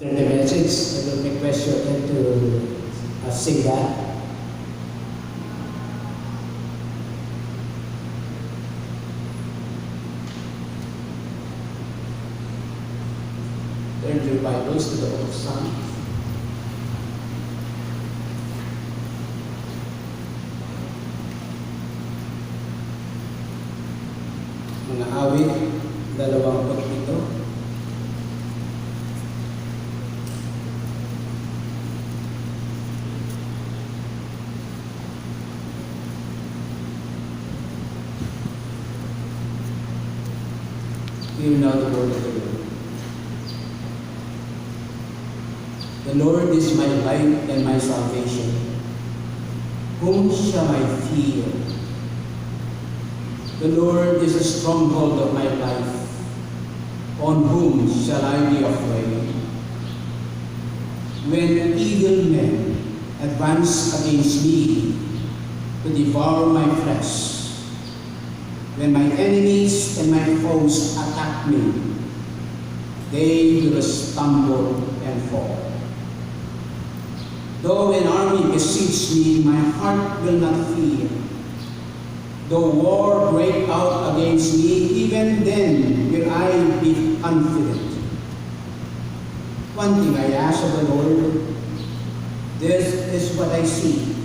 After the message, I will request you again to sing that. Turn your Bibles to the book of Psalms. Mga awit, 27. Hear now the word of the Lord. The Lord is my light and my salvation. Whom shall I fear? The Lord is the stronghold of my life. On whom shall I be afraid? When evil men advance against me to devour my flesh, when my enemies and my foes attack me, they will stumble and fall. Though an army besieges me, my heart will not fear. Though war break out against me, even then will I be confident. One thing I ask of the Lord, this is what I seek,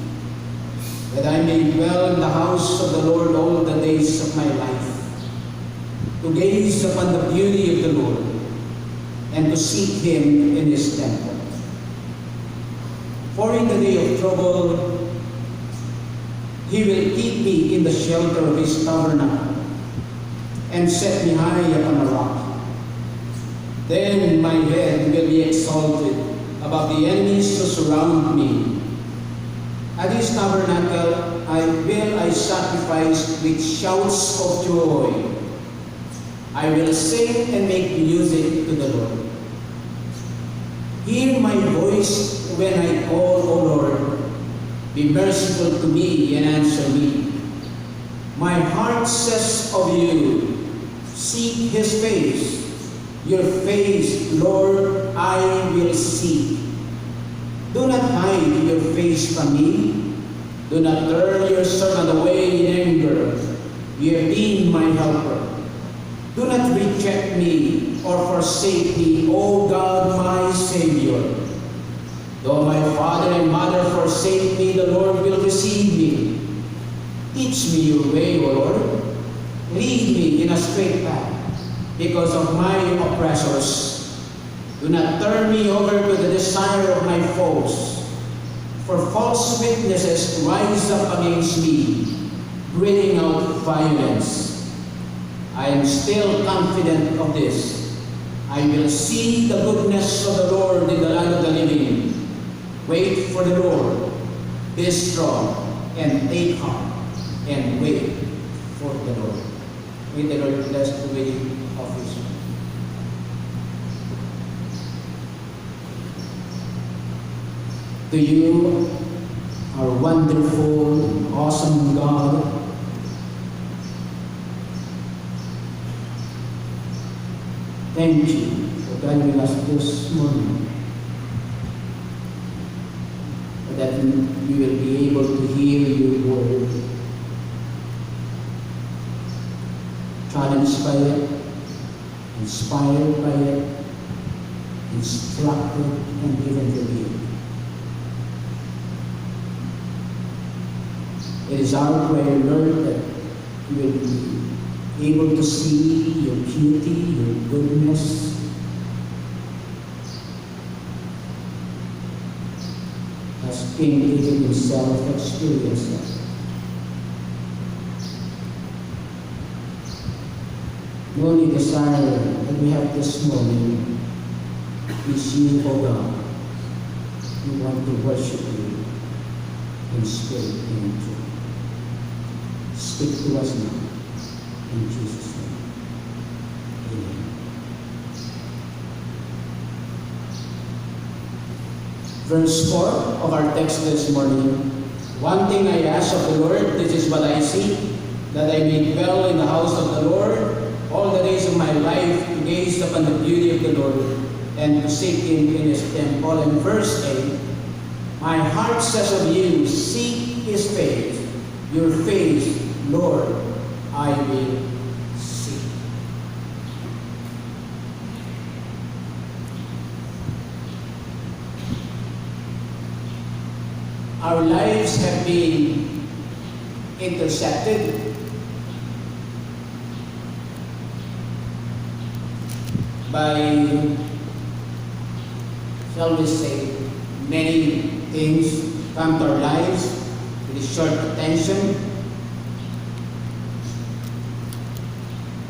that I may dwell in the house of the Lord all the days of my life, to gaze upon the beauty of the Lord, and to seek Him in His temple. For in the day of trouble, He will keep me in the shelter of His tabernacle, and set me high upon a rock. Then my head will be exalted above the enemies who surround me. At His tabernacle I sacrifice with shouts of joy. I will sing and make music to the Lord. Hear my voice when I call, O Lord. Be merciful to me and answer me. My heart says of you, seek His face. Your face, Lord, I will seek. Do not hide your face from me. Do not turn your servant away in anger. You have been my helper. Do not reject me or forsake me, O God, my Savior. Though my father and mother forsake me, the Lord will receive me. Teach me your way, O Lord. Lead me in a straight path because of my oppressors. Do not turn me over to the desire of my foes, for false witnesses rise up against me, breathing out violence. I am still confident of this. I will see the goodness of the Lord in the land of the living. Wait for the Lord. Be strong and take heart and wait for the Lord. May the Lord bless the reading of His word. To you, our wonderful, awesome God, thank you for guiding us this morning, that we will be able to hear your word, challenged by it, inspired by it, instructed, and given revealed. It is our prayer, Lord, that we will be able to see your beauty, your goodness, as King David himself experienced it. The only desire that we have this morning is you, O God. We want to worship you in spirit and in truth. Speak to us now, in Jesus' name. Amen. Verse 4 of our text this morning. One thing I ask of the Lord, this is what I seek, that I may dwell in the house of the Lord all the days of my life, to gaze upon the beauty of the Lord and to seek Him in His temple. And verse 8, my heart says of you, seek His face. Your face, Lord, I will seek. Our lives have been intercepted by, shall we say, many things come to our lives with short attention,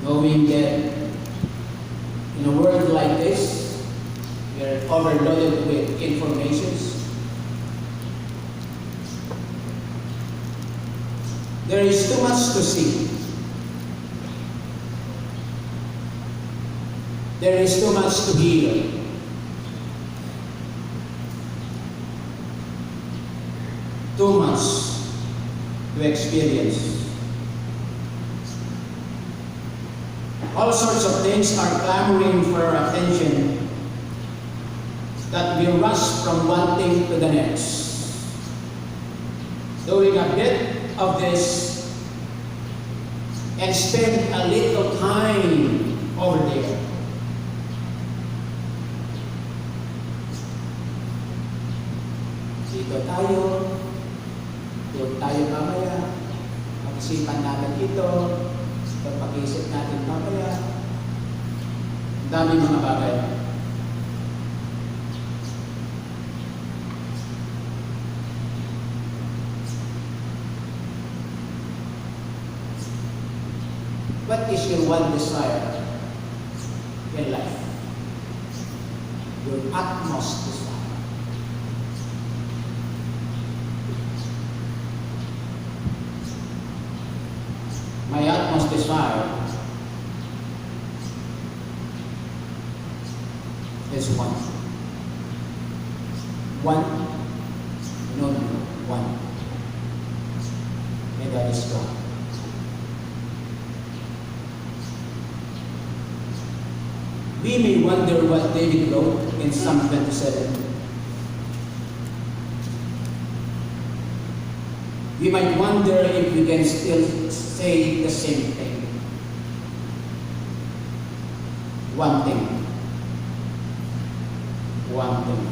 knowing that in a world like this, we are overloaded with informations. There is too much to see. There is too much to hear. Too much to experience. All sorts of things are clamoring for our attention, that we rush from one thing to the next, doing a bit of this and spend a little time over there. Dito tayo, doon tayo mamaya, pag-isipan natin ito, pag-isip natin mamaya, ang dami mga bagay. What is your one desire in life? Your utmost desire. My utmost desire is one. One? No, one. And that is God. We may wonder what David wrote in Psalm 27. We might wonder if we can still say the same thing. One thing. One thing.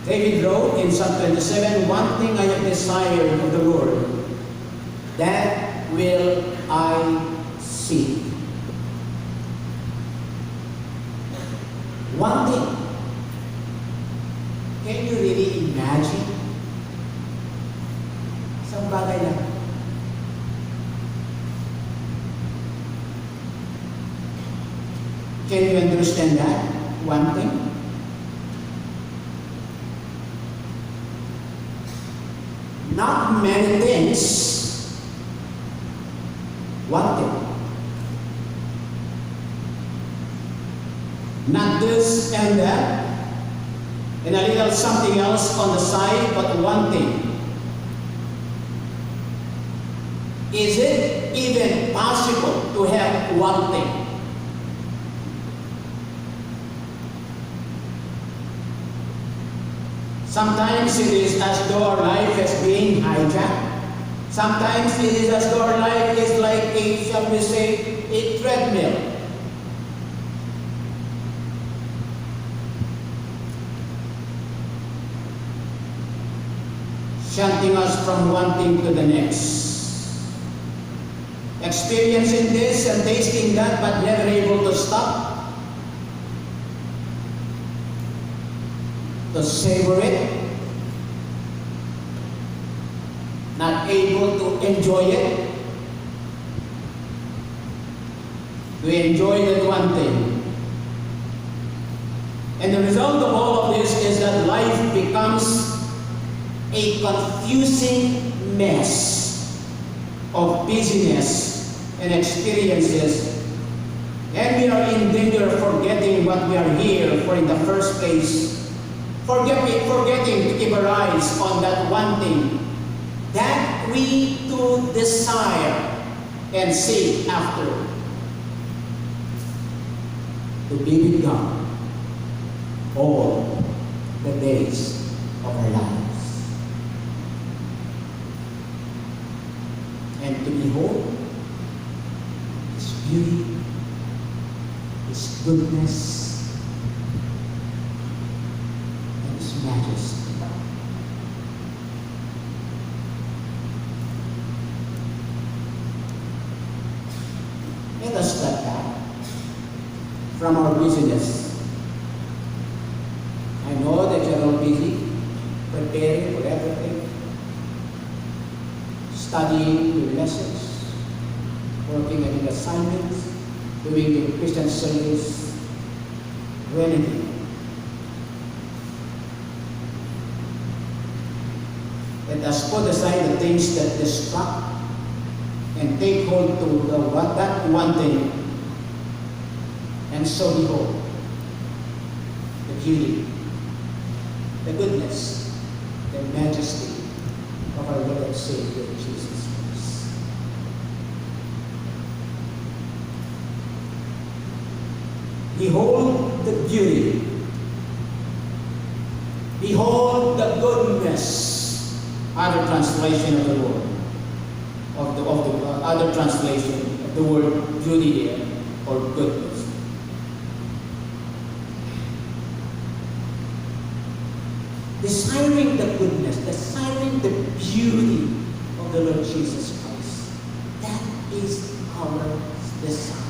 David wrote in Psalm 27, one thing I have desired of the Lord, that will I seek. One thing. Can you really imagine? Isang bagay lang. Can you understand that? One thing. Not many things. One thing. Not this and that, and a little something else on the side, but one thing. Is it even possible to have one thing? Sometimes it is as though our life is being hijacked. Sometimes it is as though our life is like a, shall we say, a treadmill. Shunting us from one thing to the next. Experiencing this and tasting that, but never able to stop. To savor it. Not able to enjoy it. To enjoy that one thing. And the result of all of this is that life becomes a confusing mess of busyness and experiences, and we are in danger of forgetting what we are here for in the first place, forgetting to keep our eyes on that one thing that we do desire and seek after. to be with God all the days of our lives. And to behold His beauty, His goodness, and His majesty. Let us step back from our busyness. I know that you're all busy, preparing for everything, studying your lessons, working on your assignments, doing the Christian service, or anything. Let us put aside the things that distract and take hold to that one thing, and so behold the beauty, the goodness, the majesty of our Lord and Savior Jesus Christ. Behold the beauty, behold the goodness. Other translation of the word, of the other translation of the word beauty there, or goodness. Desiring the goodness, desiring the beauty of the Lord Jesus Christ. That is our desire.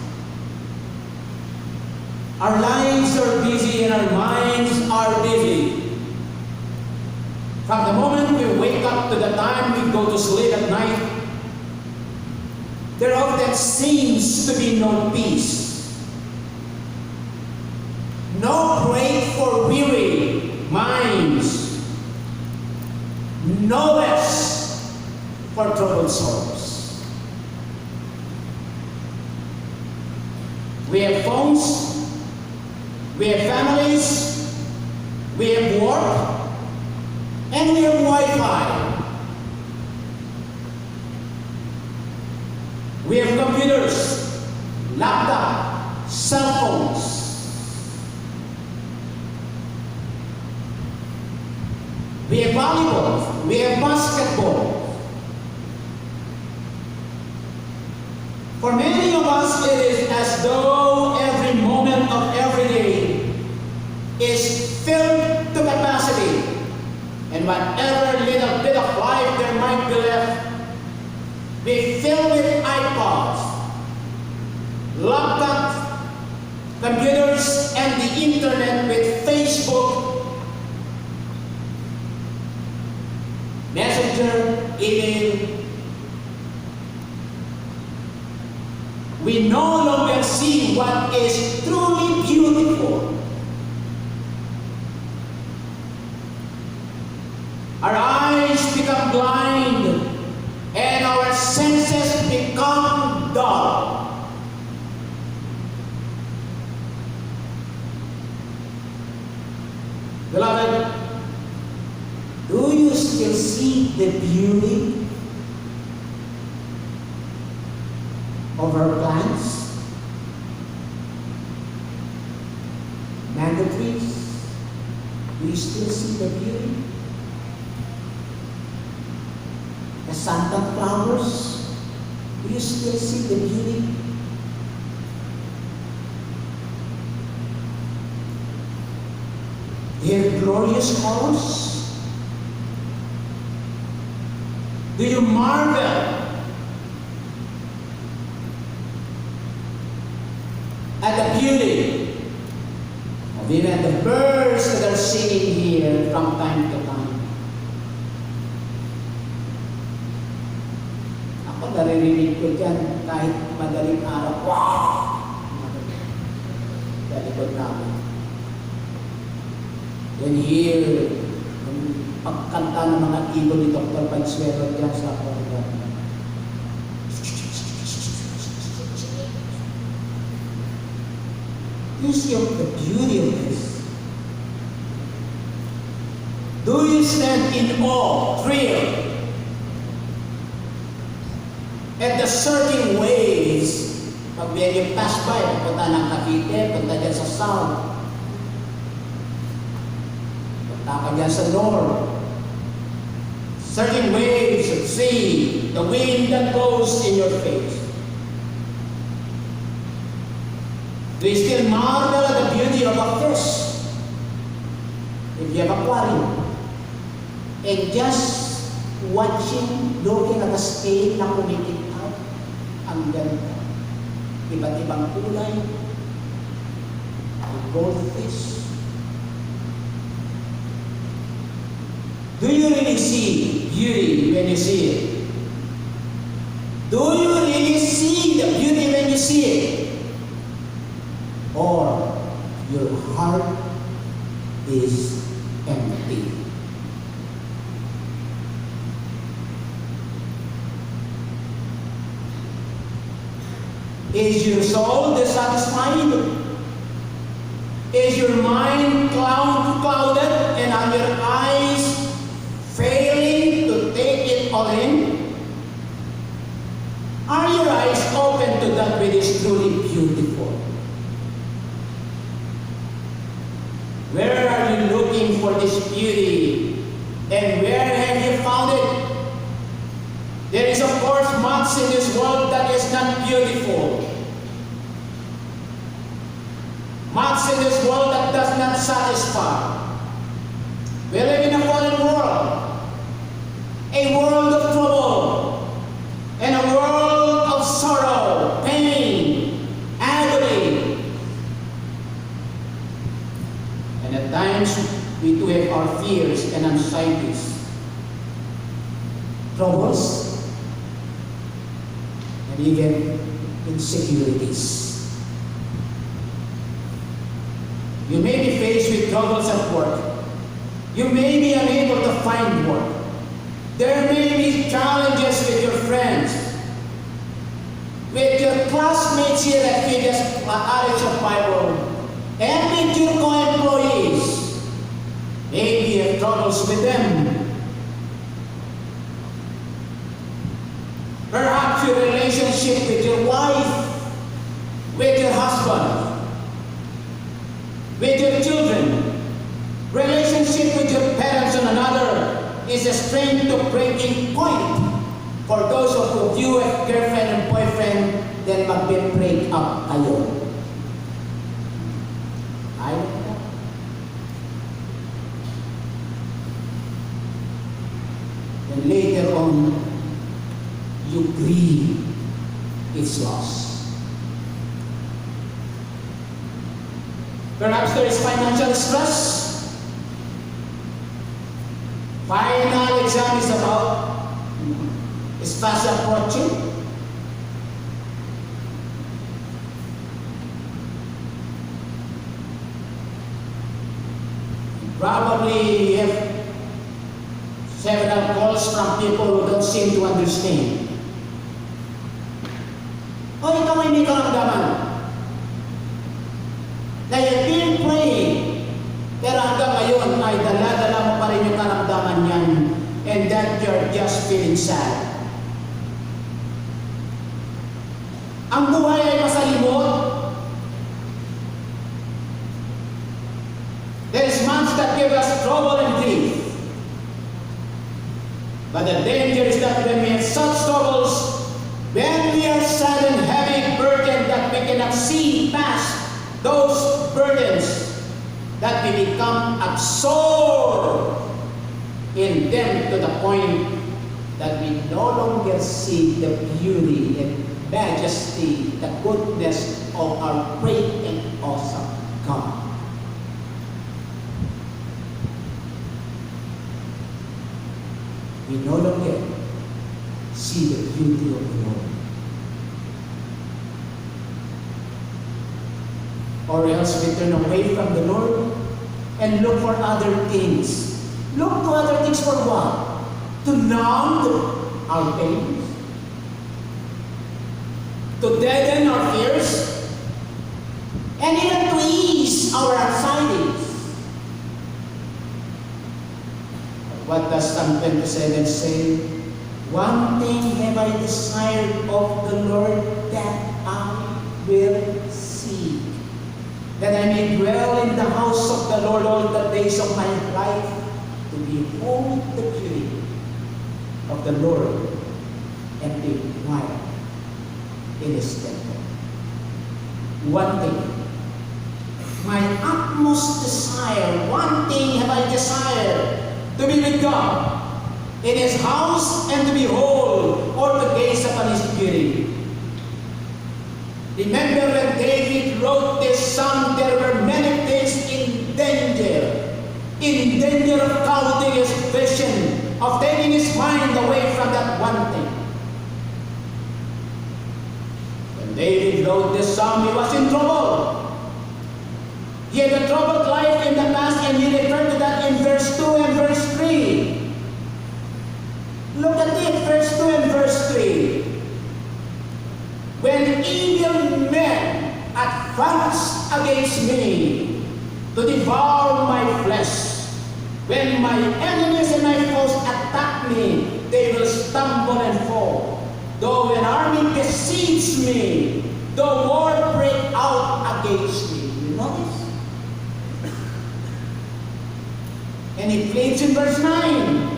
Our lives are busy and our minds are busy. From the moment we wake up to the time we go to sleep at night, there often seems to be no peace, no break for weary minds, no rest for troubled souls. We have phones, we have families, we have work, and we have Wi-Fi. We have computers, laptop, cell phones. We have volleyball, we have basketball. For many of us, it is as though every moment of every day is filled to capacity. And whatever little bit of life there might be left, we fill with iPods, laptops, computers, and the internet with Facebook, Messenger, email. We no longer see what is truly beautiful. Our eyes become blind and our senses become dull. Beloved, do you still see the beauty of our plants? Mango trees, do you still see the beauty? The Santa flowers, do you still see the beauty? Their glorious colors? Do you marvel at the beauty of even the birds that are singing here from time to time? Naririnig ko dyan kahit madaling araw. Wow! Dalikod namin. Then here, yung pagkanta ng mga ibon ni Dr. Pansuero dyan sa program. You see the beauty of this. Do you stand in awe, thrill, at the certain ways Pag when you pass by, punta ng Cavite, punta dyan sa South, punta ka dyan sa North. Certain waves of sea, the wind that blows in your face. Do you still marvel at the beauty of a fish? If you have aquarium, and just watching, looking at the scale na kumikita, ang ganda. Iba't ibang kulay, goldfish. Do you really see beauty when you see it? Do you really see the beauty when you see it? Or your heart is empty? Is your soul dissatisfied? Is your mind clouded and are your eyes failing to take it all in? Are your eyes open to that which is truly beautiful? Where are you looking for this beauty? And where have you found it? There is of course much in this world that is not beautiful. Much in this world that does not satisfy. We live in a fallen world. A world of trouble. And a world of sorrow, pain, agony. And at times, we do have our fears and anxieties. Troubles, and even insecurities. You may be faced with troubles at work. You may be unable to find work. There may be challenges with your friends, with your classmates here at Fides College of Bible, and with your co-employees. Maybe you have troubles with them. Perhaps your relationship with your wife, with your husband, with your children, relationship with your parents and another is a strain to breaking point. For those of you have girlfriend and boyfriend, then mag-break up kayo. I don't know. Then later on, you grieve its loss. Perhaps there is financial stress. Final exam is fast approaching. Probably you have several calls from people who don't seem to understand. O ikaw ay may karamdaman. Na you've been praying, pero hanggang ngayon ay dala-dala mo pa rin yung karamdaman yan, and that you're just feeling sad. Ang buhay ay masalimot. There is much that give us trouble and grief. But the danger is that when we have such troubles, when we are sad and heavy burden that we cannot see past those burdens, that we become absorbed in them to the point that we no longer see the beauty and majesty, the goodness of our great and awesome God. We no longer see the beauty of the Lord. Or else we turn away from the Lord and look for other things. Look to other things for what? To numb our pains? To deaden our fears? And even to ease our anxieties? What does Psalm 27 say? One thing have I desired of the Lord, that I will seek, that I may dwell in the house of the Lord all the days of my life, to behold the beauty of the Lord and be quiet in His temple. One thing, my utmost desire, one thing have I desired, to be with God in His house and to behold or to gaze upon His beauty. Remember when David wrote this psalm, there were many things in danger of clouding his vision, of taking his mind away from that one thing. When David wrote this psalm, he was in trouble. He had a troubled life in the past, and he referred to that in verse 2 and verse 3. Look at it, verse 2 and verse 3. When evil men advance against me to devour my flesh, when my enemies and my foes attack me, they will stumble and fall. Though an army besieges me, the war break out against me. You notice? And he pleads in verse 9.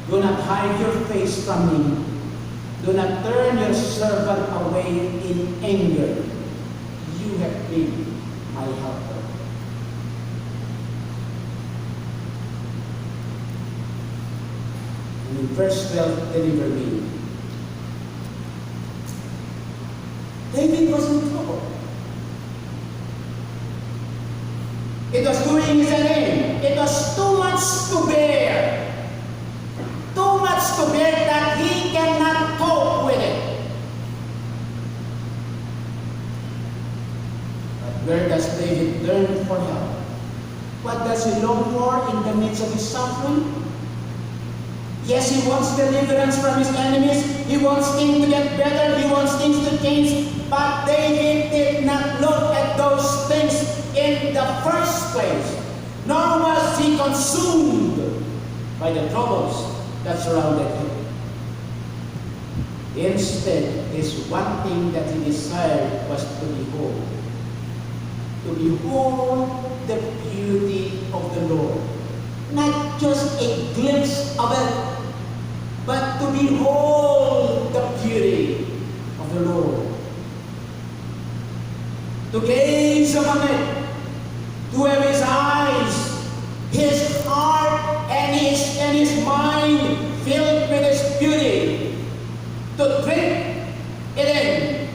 Do not hide your face from me. Do not turn your servant away in anger. You have been my helper. And in verse 12, deliver me. David was in trouble. It was doing his name. It was too much to bear. Too much to bear that he cannot cope with it. But where does David turn for help? What does he long for in the midst of his suffering? Yes, he wants deliverance from his enemies. He wants things to get better. He wants things to change. But David did not look at those things in the first place. Nor was he consumed by the troubles that surrounded him. Instead, his one thing that he desired was to behold. To behold the beauty of the Lord. Not just a glimpse of it, but to behold the beauty of the Lord. To gaze upon it, to have his eyes, his heart, and his mind filled with his beauty, to drink it in,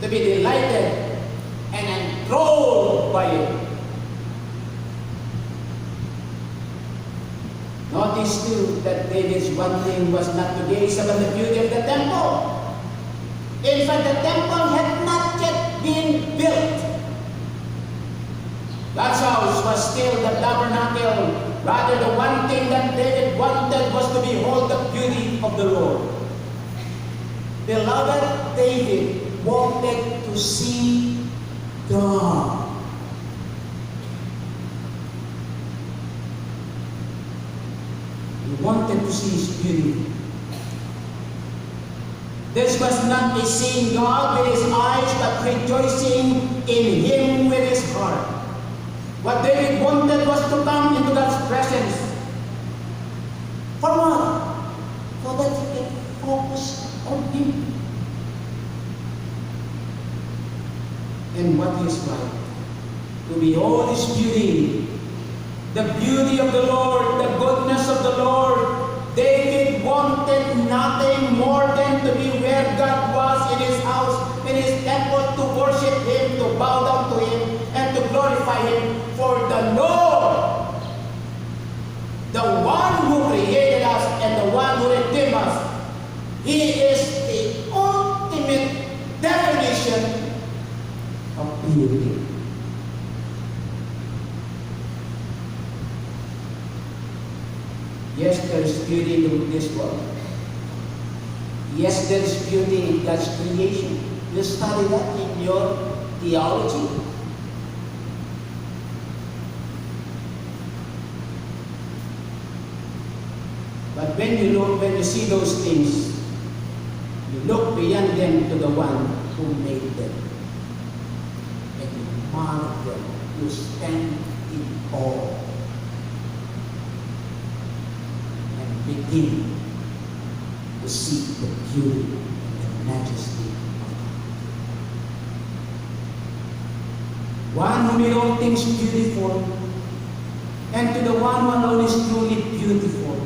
to be delighted and enthralled by it. Notice too that David's one thing was not to gaze upon the beauty of the temple. In fact, the temple had not yet been built. God's house was still the tabernacle. Rather, the one thing that David wanted was to behold the beauty of the Lord. Beloved, David wanted to see God. He wanted to see His beauty. This was not a seeing God with his eyes, but rejoicing in Him with his heart. What David wanted was to come into God's presence. For what? So that he can focus on Him. And what is right? To behold His beauty, the beauty of the Lord, the goodness of the Lord. David wanted nothing more than to be where God was, in His house, in His temple, to worship Him, to bow down to Him, and to glorify Him. For the Lord, the one who created us and the one who redeemed us, He is the ultimate definition of beauty. Yes, there is beauty in this world. Yes, there is beauty in God's creation. You study that in your theology. But when you see those things, you look beyond them to the one who made them. And you mark them, you stand in awe and begin to see the beauty and the majesty of God. One who made all things beautiful, and to the one who alone is truly beautiful.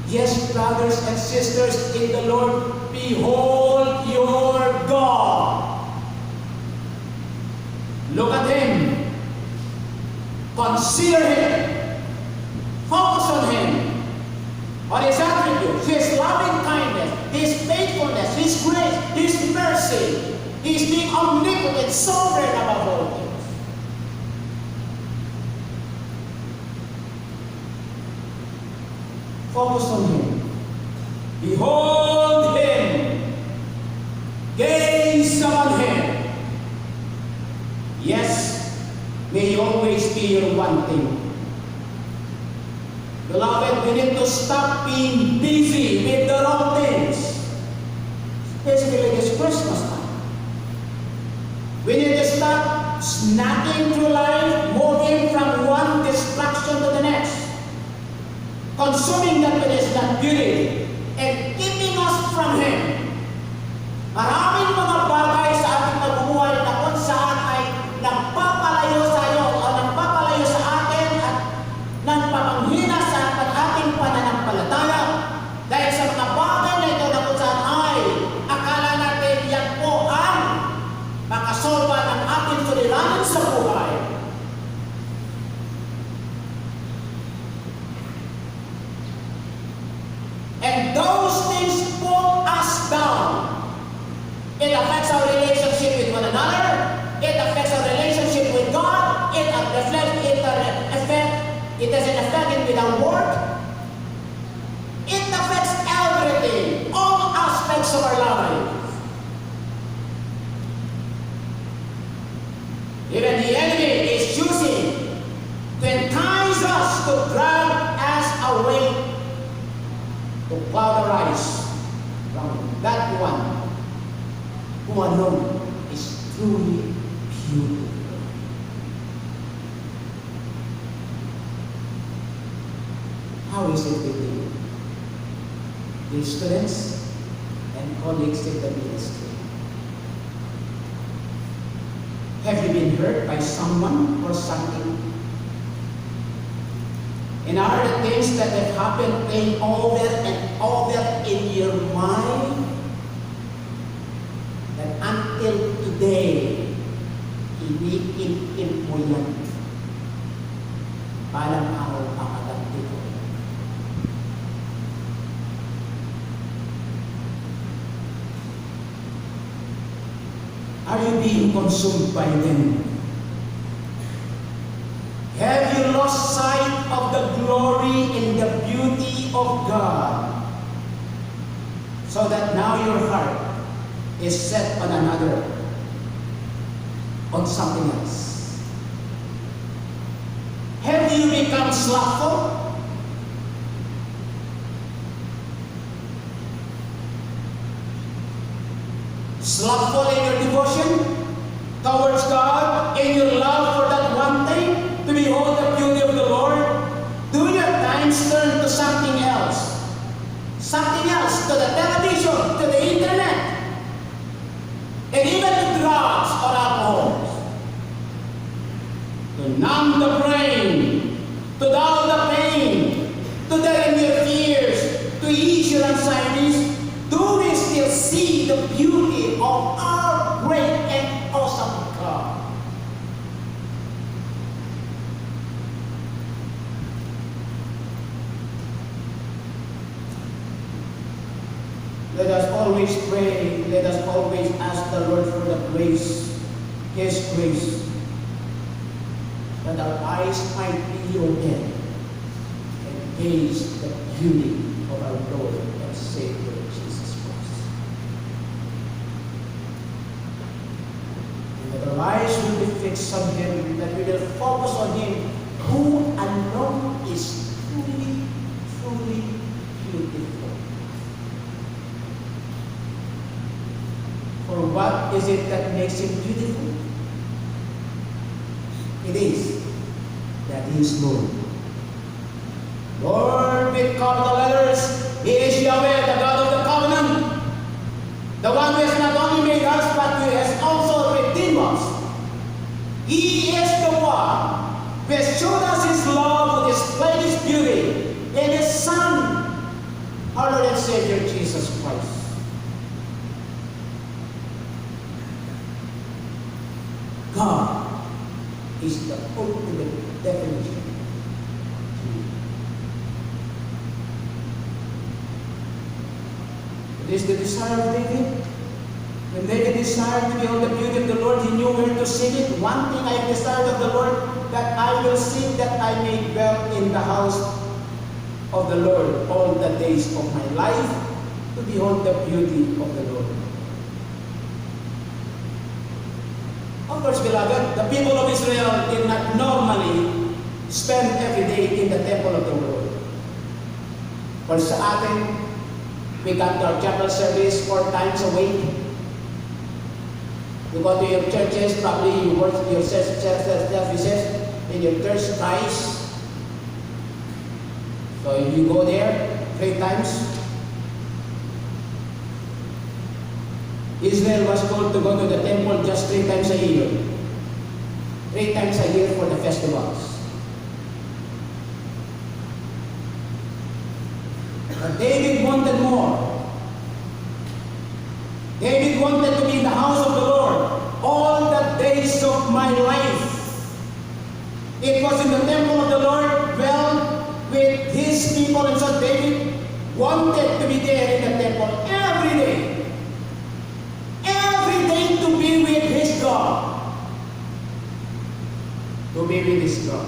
Yes, brothers and sisters in the Lord, behold your God. Look at Him. Consider Him. Focus on Him. On His attributes, His loving kindness, His faithfulness, His grace, His mercy. He's being omnipotent, sovereign above all things. Focus on Him. Behold Him. Gaze upon Him. Yes, may He always be your one thing. Beloved, we need to stop being busy with the wrong things. Especially this Christmas time. We need to stop snacking through life, moving from one distraction to the next. Consuming that which is not beauty and keeping us from Him. Maraming mga bagay sa ating pagbubuhay na kung saan ay nagpapalayo sa iyo o nagpapalayo sa atin at nagpapanghina sa ating pananampalataya. Dahil sa mga bagay na ito na kung saan ay akala natin yan po ang makasolba ng ating suliranin sa buhay. And those things pull us down. It affects our relationship with one another. It affects our relationship with God. It doesn't affect it with our work. It affects everything, all aspects of our lives. Even the enemy is using to entice us, to drag us away, to cloud our eyes from that one who alone is truly beautiful. How is it with you? Dear students and colleagues in the ministry, have you been hurt by someone or something? And are the things that have happened playing over and over in your mind that until today, iniintip mo yan? Palang ako makaganti ko. Are you being consumed by them? Have you lost sight of the glory and the beauty of God, so that now your heart is set on another, on something else? Have you become slothful? Slothful in your devotion towards God, in your love for that one thing, to behold the beauty of the Lord? Do you at times turn to something else? Something else, to the television, to the internet, and even to drugs or alcohol, to numb the brain, to dull the pain, to deaden your fears, to ease your anxieties. Do we still see the beauty of our great and awesome God? Let us always pray, let us always ask the Lord for the grace, His grace, that our eyes might be open and gaze the beauty of our Lord and Savior Jesus Christ. And that our eyes will be fixed on Him, that we will focus on Him, who alone is truly, truly beautiful. Or what is it that makes him beautiful? It is that he is Lord. Lord with capital letters. He is Yahweh, the God of the covenant. The one who has not only made us, but who has also redeemed us. He is the one who has shown us his love, who displayed his beauty in his Son, our Lord and Savior, Jesus Christ. God is the ultimate definition. It is the desire of David. When David desired to behold the beauty of the Lord, he knew where to seek it. One thing I have desired of the Lord, that I will seek, that I may dwell in the house of the Lord all the days of my life, to behold the beauty of the Lord. Of course, beloved, the people of Israel did not normally spend every day in the temple of the Lord. For sa atin, we come to our chapel service 4 times a week. You go to your churches, probably you worship your services in your church twice. So if you go there 3 times, Israel was told to go to the temple just 3 times a year. 3 times a year for the festivals. But David wanted more. David wanted to be in the house of the Lord all the days of my life. It was in the temple of the Lord, dwelt with his people, and so David wanted to be there in the temple every day. Every day to be with his God. To be with his God.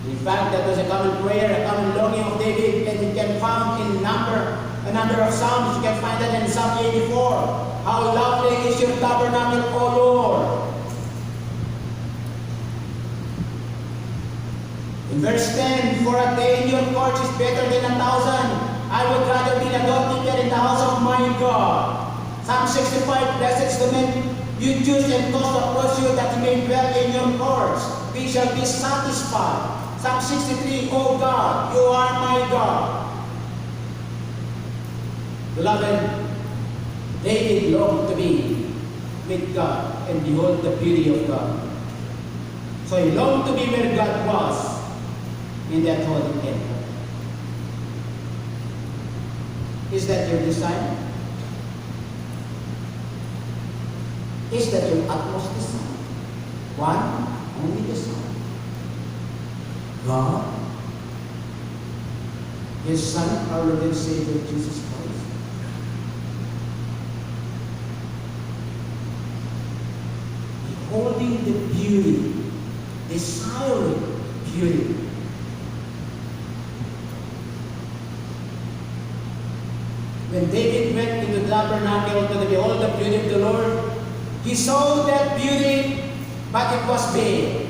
In fact, that was a common prayer, a common longing of David, and you can find in a number of Psalms. You can find that in Psalm 84. How lovely is your tabernacle, O Lord. In verse 10, for a day in your courts is better than 1,000. I would rather be a doorkeeper in the house of my God. Psalm 65, blessed is the man you choose and cause to approach you, that he may dwell in your courts. We shall be satisfied. Psalm 63, O God, you are my God. Beloved, David longed to be with God and behold the beauty of God. So he longed to be where God was in that holy temple. Is that your desire? Is that your utmost desire? One only desire. God, his Son, our Lord and Savior, Jesus Christ. Beholding the beauty, desiring beauty. When David went into the tabernacle to behold the beauty of the Lord, he saw that beauty, but it was veiled.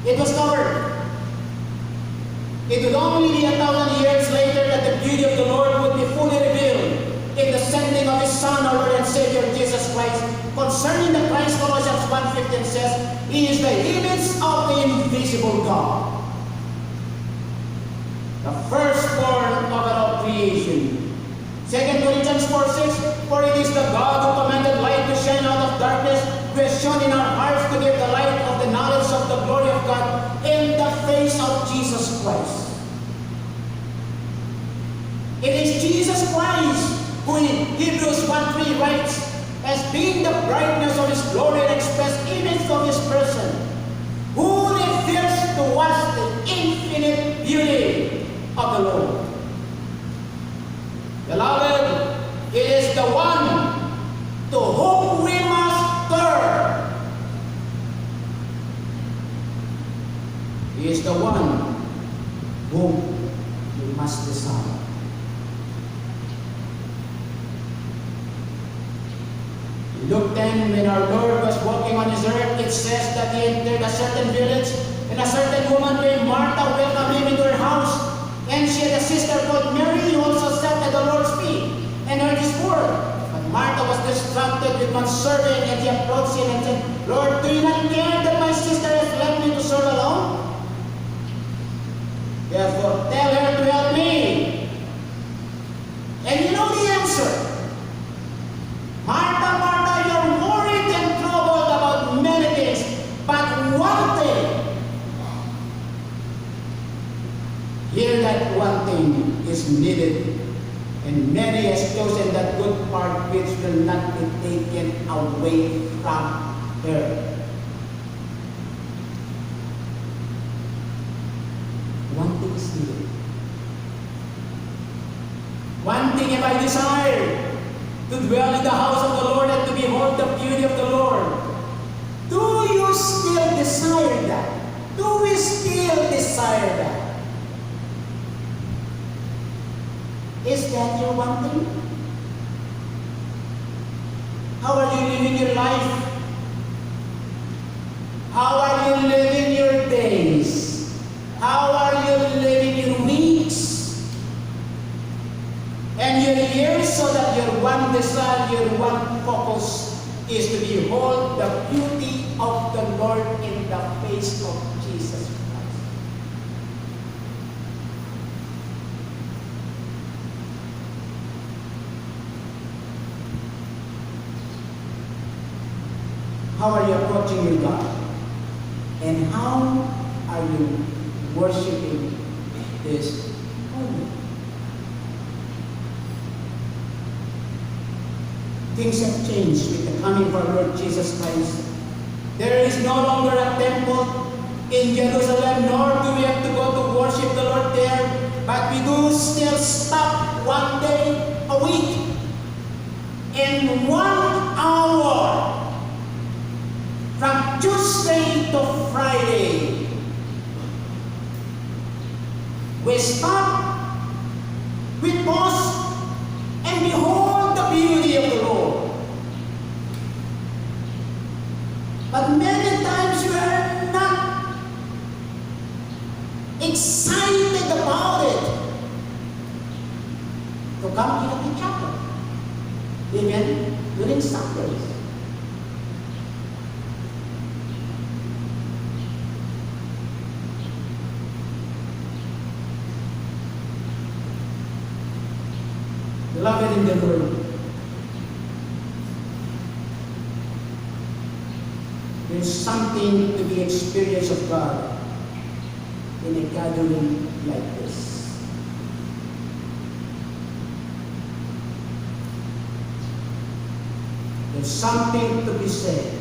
It was covered. It would only be 1,000 years later that the beauty of the Lord would be fully revealed in the sending of his Son, our Lord and Savior, Jesus Christ. Concerning the Christ, Colossians 1:15 says, he is the image of the invisible God, the firstborn of all creation. 2 Corinthians 4:6, for it is the God who commanded light to shine out of darkness, who has shone in our hearts to give the light of the knowledge of the glory of God in the face of Jesus Christ. It is Jesus Christ who in Hebrews 1:3 writes, as being the brightness of his glory and express image of his person, who reveals to us the infinite beauty of the Lord. Beloved, it is the one to whom we must turn. He is the one whom we must desire. In Luke 10, when our Lord was walking on his earth, it says that he entered a certain village, and a certain woman named Martha welcomed him into her house. And she had a sister called Mary, who also sat at the Lord's feet, work. But Martha was distracted with one serving, and she approached him and said, Lord, do you not care that my sister has left me to serve alone? Therefore, tell her to help me. And you know the answer. Martha, Martha, you're worried and troubled about many things, but one thing. Hear that one thing is needed, and Mary has chosen that good part which will not be taken away from her. One thing is needed. One thing have I desired, to dwell in the house of the Lord and to behold the beauty of the Lord. Do you still desire that? Do we still desire that? Is that your one thing? How are you living your life? How are you living your days? How are you living your weeks? And your years, so that your one desire, your one focus is to behold the beauty of the Lord in the face of Jesus Christ. How are you approaching your God? And how are you worshiping this moment? Things have changed with the coming of our Lord Jesus Christ. There is no longer a temple in Jerusalem, nor do we have to go to worship the Lord there, but we do still stop one day a week in 1 hour from Tuesday to Friday. We stop, we pause, and behold the beauty of the Lord. But many times we are not excited about it to come to the chapel, even during Sundays. Beloved in the Lord, there is something to be experienced of God in a gathering like this. There's something to be said.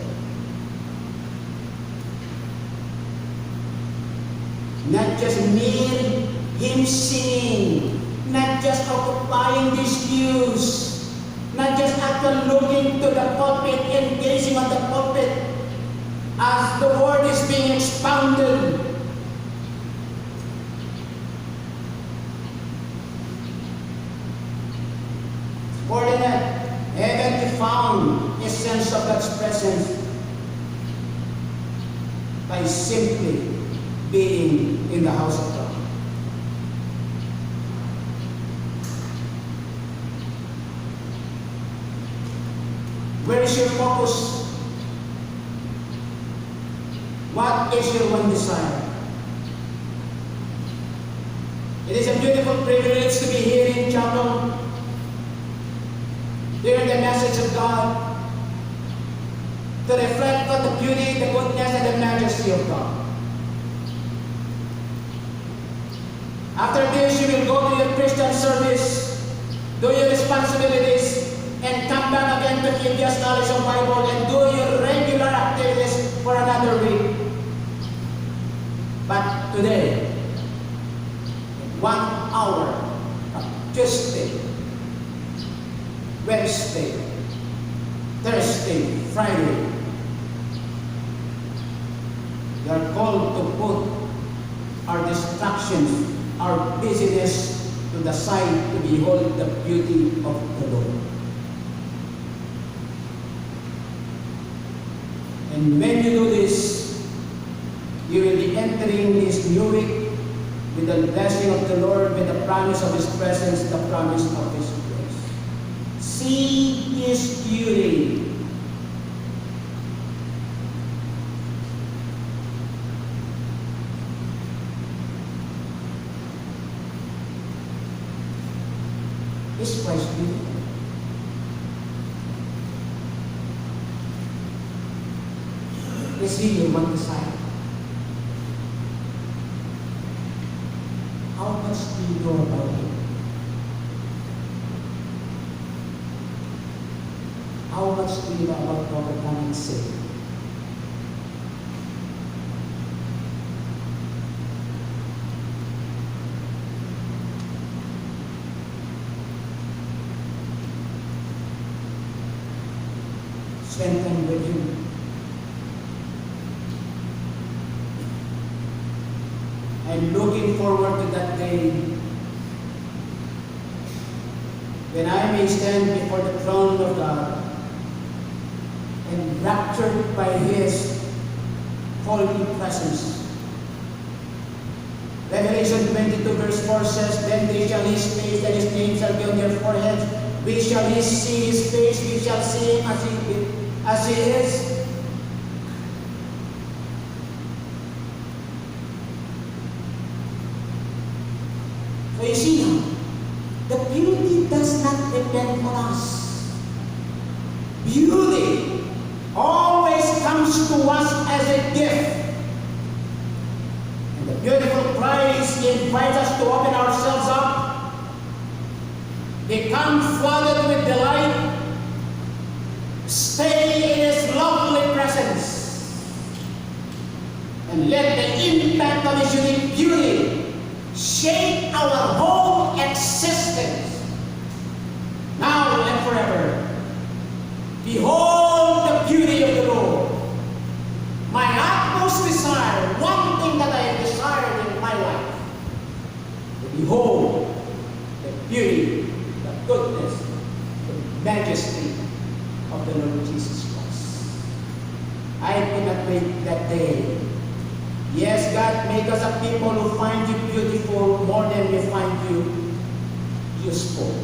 Not just mere hymn singing, not just occupying these pews, not just after looking to the pulpit and gazing on the pulpit as the word is being expounded. More than that, haven't you found a sense of God's presence by simply being in the house of God? Where is your focus? What is your one desire? It is a beautiful privilege to be here in chapel, hearing the message of God, to reflect on the beauty, the goodness, and the majesty of God. After this, you will go to your Christian service, do your responsibilities, and come back again to keep your knowledge of Bible and do your regular activities for another week. But today, 1 hour of Tuesday, Wednesday, Thursday, Friday, we are called to put our distractions, our busyness to the side to behold the beauty of the Lord. And when you do this, you will be entering this new week with the blessing of the Lord, with the promise of His presence, the promise of His grace. see His beauty. Is Christ beautiful? Is He your one desire? How much do you know about Him? How much do you know about overcoming sin? Spend time with Him. I'm looking forward to that day when I may stand before the throne of God, enraptured by His holy presence. Revelation 22 verse 4 says, Then they shall His face, and His name shall be on their foreheads. We shall see His face, we shall see Him as He is. So you see now, the beauty does not depend on us. Beauty always comes to us as a gift. And the beautiful Christ invites us to open ourselves up, become flooded with delight, stay in His lovely presence, and let the impact of His unique beauty shape our whole existence, now and forever. Behold the beauty of the Lord. My utmost desire, one thing that I have desired in my life, to behold the beauty, the goodness, the majesty of the Lord Jesus Christ. I could not wait that day. Yes, God, make us a people who find You beautiful more than we find You useful.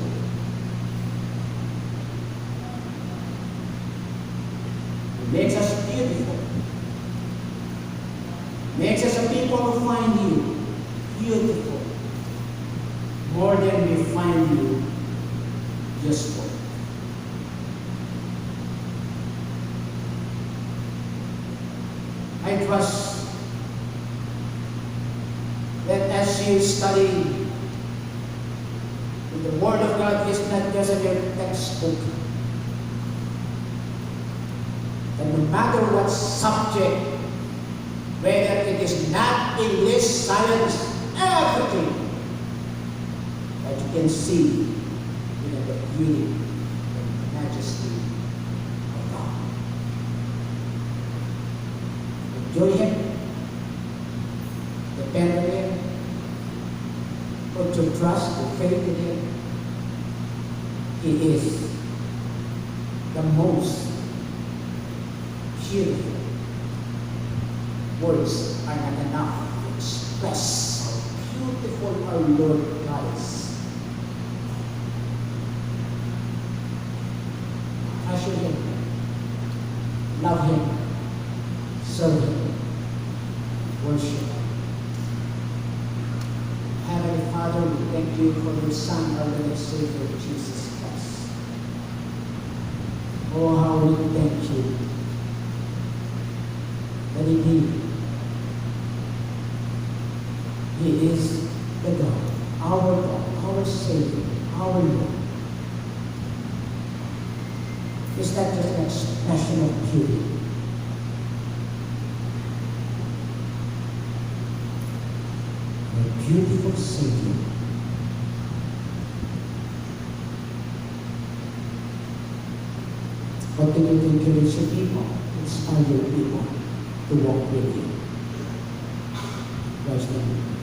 It makes us beautiful. Makes us a people who find You beautiful more than we find You useful. I trust that as you study, the Word of God is not just a mere textbook. And no matter what subject, whether it is not English, science, everything, that you can see the beauty, the majesty of God. Enjoy Him. Depend on Him. Put your trust and faith in Him. He is the most beautiful. Words are not enough to express how beautiful our Lord God is. Treasure Him. Love Him. Serve Him. Worship Him. Heavenly Father, we thank You for Your Son, our Lord and Savior, Jesus Christ. Oh, how we thank You that indeed He is the God, our Savior, our Lord. Is that just an expression of beauty? Beautiful Savior. Continue to encourage Your people, inspire Your people to walk with You. Christ's name.